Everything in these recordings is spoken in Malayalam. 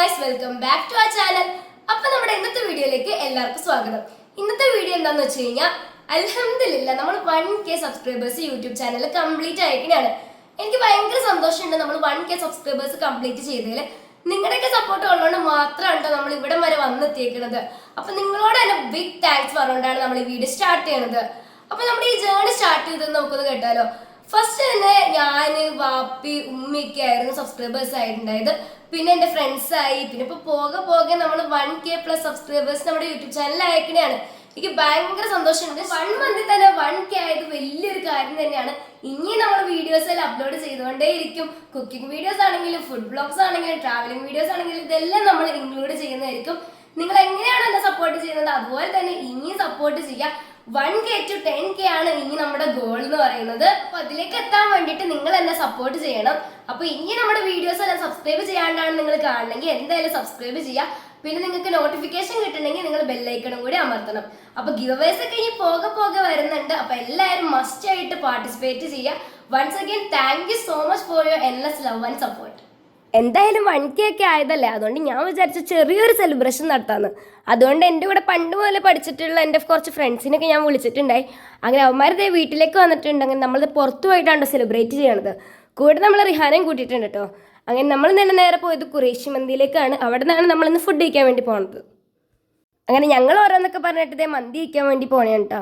Guys, welcome back to our channel. അപ്പോൾ നമ്മുടെ ഇന്നത്തെ വീഡിയോയിലേക്ക് എല്ലാവർക്കും സ്വാഗതം. ഇന്നത്തെ വീഡിയോ എന്താണെന്ന് വെച്ച് കഴിഞ്ഞാൽ അൽഹംദുലില്ലാ നമ്മൾ 1K subscribers YouTube channel complete ആയിരിക്കുകയാണ്. എനിക്ക് ഭയങ്കര സന്തോഷമുണ്ട് നമ്മൾ 1K സബ്സ്ക്രൈബേഴ്സ് കംപ്ലീറ്റ് ചെയ്തതിൽ. നിങ്ങളുടെയൊക്കെ സപ്പോർട്ട് ഉള്ളതുകൊണ്ട് മാത്രമാണ് നമ്മൾ ഇവിടെ വരെ വന്നെത്തിയിരിക്കുന്നത്. അപ്പോൾ നിങ്ങളോട് തന്നെ ബിഗ് താങ്ക്സ് പറഞ്ഞുകൊണ്ടാണ് നമ്മൾ ഈ വീഡിയോ സ്റ്റാർട്ട് ചെയ്യുന്നത്. അപ്പോൾ നമ്മുടെ ഈ ജേർണി സ്റ്റാർട്ട് ചെയ്തത് നമുക്കൊന്ന് കേട്ടാലോ. ഫസ്റ്റ് തന്നെ ഞാൻ, വാപ്പി, ഉമ്മയൊക്കെ ആയിരുന്നു സബ്സ്ക്രൈബേഴ്സ് ആയിട്ടുണ്ടായത്. പിന്നെ എൻ്റെ ഫ്രണ്ട്സായി. പിന്നെ ഇപ്പോൾ പോകെ നമ്മൾ 1K പ്ലസ് സബ്സ്ക്രൈബേഴ്സ് നമ്മുടെ യൂട്യൂബ് ചാനലിൽ അയക്കണയാണ്. എനിക്ക് ഭയങ്കര സന്തോഷമുണ്ട്. 1 മന്തിൽ തന്നെ 1K ആയത് വലിയൊരു കാര്യം തന്നെയാണ്. ഇനി നമ്മൾ വീഡിയോസ് എല്ലാം അപ്ലോഡ് ചെയ്തുകൊണ്ടേയിരിക്കും. കുക്കിംഗ് വീഡിയോസ് ആണെങ്കിലും, ഫുഡ് ബ്ലോഗ്സ് ആണെങ്കിലും, ട്രാവലിംഗ് വീഡിയോസ് ആണെങ്കിലും ഇതെല്ലാം നമ്മൾ ഇൻക്ലൂഡ് ചെയ്യുന്നതായിരിക്കും. നിങ്ങൾ എങ്ങനെയാണ് എന്നെ സപ്പോർട്ട് ചെയ്യുന്നത് അതുപോലെ തന്നെ ഇനിയും സപ്പോർട്ട് ചെയ്യാം. 1K to 10K ആണ് ഇനി നമ്മുടെ ഗോൾ എന്ന് പറയുന്നത്. അപ്പൊ അതിലേക്ക് എത്താൻ വേണ്ടിയിട്ട് നിങ്ങൾ എന്നെ സപ്പോർട്ട് ചെയ്യണം. അപ്പൊ ഇനി നമ്മുടെ വീഡിയോസ് എല്ലാം സബ്സ്ക്രൈബ് ചെയ്യാണ്ടാണ് നിങ്ങൾ കാണണമെങ്കിൽ എന്തായാലും സബ്സ്ക്രൈബ് ചെയ്യുക. പിന്നെ നിങ്ങൾക്ക് നോട്ടിഫിക്കേഷൻ കിട്ടണമെങ്കിൽ നിങ്ങൾ ബെല്ലൈക്കണും കൂടി അമർത്തണം. അപ്പൊ ഗിവവേഴ്സ് ഒക്കെ ഇനി പോകെ വരുന്നുണ്ട്. അപ്പൊ എല്ലാവരും മസ്റ്റ് ആയിട്ട് പാർട്ടിസിപ്പേറ്റ് ചെയ്യുക. Once again thank you so much for your endless love and support. എന്തായാലും 1K ഒക്കെ ആയതല്ലേ, അതുകൊണ്ട് ഞാൻ വിചാരിച്ച ചെറിയൊരു സെലിബ്രേഷൻ നടത്താമെന്ന്. അതുകൊണ്ട് എൻ്റെ കൂടെ പണ്ട് മുതൽ പഠിച്ചിട്ടുള്ള എൻ്റെ കുറച്ച് ഫ്രണ്ട്സിനൊക്കെ ഞാൻ വിളിച്ചിട്ടുണ്ടായി. അങ്ങനെ അവന്മാരുടെ വീട്ടിലേക്ക് വന്നിട്ടുണ്ട്. അങ്ങനെ നമ്മൾ പുറത്തു പോയിട്ടാണ് സെലിബ്രേറ്റ് ചെയ്യണത്. കൂടെ നമ്മൾ റിഹാനയും കൂട്ടിയിട്ടുണ്ട് കേട്ടോ. അങ്ങനെ നമ്മൾ തന്നെ നേരെ പോയത് ഖുറൈശി മന്തിയിലേക്കാണ്. അവിടെ നിന്നാണ് നമ്മളിന്ന് ഫുഡ് കഴിക്കാൻ വേണ്ടി പോണത്. അങ്ങനെ ഞങ്ങൾ ഓരോന്നൊക്കെ പറഞ്ഞിട്ട് മന്തി കഴിക്കാൻ വേണ്ടി പോണേ കേട്ടോ.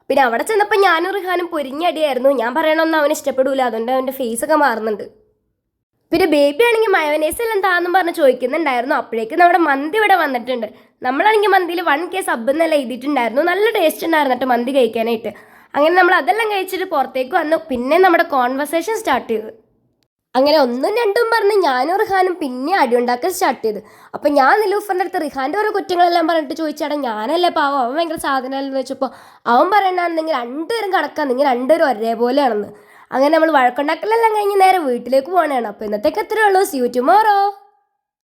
പിന്നെ അവിടെ ചെന്നപ്പോൾ ഞാനും റിഹാനും പൊരിഞ്ഞടിയായിരുന്നു. ഞാൻ പറയണമെന്ന് അവന് ഇഷ്ടപ്പെടില്ല, അതുകൊണ്ട് അവൻ്റെ ഫേസൊക്കെ മാറുന്നുണ്ട്. പിന്നെ ബേബി ആണെങ്കിൽ മയോനൈസ് എല്ലാം താന്നും പറഞ്ഞ് ചോദിക്കുന്നുണ്ടായിരുന്നു. അപ്പോഴേക്കും നമ്മുടെ മന്തി ഇവിടെ വന്നിട്ടുണ്ട്. നമ്മളാണെങ്കിൽ മന്തിയിൽ 1K സബ് എന്നെല്ലാം എഴുതിയിട്ടുണ്ടായിരുന്നു. നല്ല ടേസ്റ്റ് ഉണ്ടായിരുന്നു കേട്ടോ മന്തി കഴിക്കാനായിട്ട്. അങ്ങനെ നമ്മൾ അതെല്ലാം കഴിച്ചിട്ട് പുറത്തേക്ക് വന്നു. പിന്നെ നമ്മുടെ കോൺവെർസേഷൻ സ്റ്റാർട്ട് ചെയ്തു. അങ്ങനെ 1ഉം 2ഉം പറഞ്ഞ് ഞാനും റിഹാനും പിന്നെ അടിയുണ്ടാക്കാൻ സ്റ്റാർട്ട് ചെയ്ത്. അപ്പം ഞാൻ നിലൂഫറിൻ്റെ അടുത്ത് റിഹാൻ്റെ ഓരോ കുറ്റങ്ങളെല്ലാം പറഞ്ഞിട്ട് ചോദിച്ചാടാ ഞാനല്ലേ പാവം, അവൻ ഭയങ്കര സാധനമല്ലെന്ന് വെച്ചപ്പോൾ അവൻ പറയണമെങ്കിൽ രണ്ടുപേരും കണക്കാണ്, നിങ്ങൾ രണ്ടുപേരും ഒരേപോലെയാണെന്ന്. അങ്ങനെ നമ്മൾ വഴക്കുണ്ടാക്കലെല്ലാം കഴിഞ്ഞ് നേരെ വീട്ടിലേക്ക് പോകണതാണ്. അപ്പോൾ ഇന്നത്തേക്ക് എത്രയേ ഉള്ളൂ. See you tomorrow.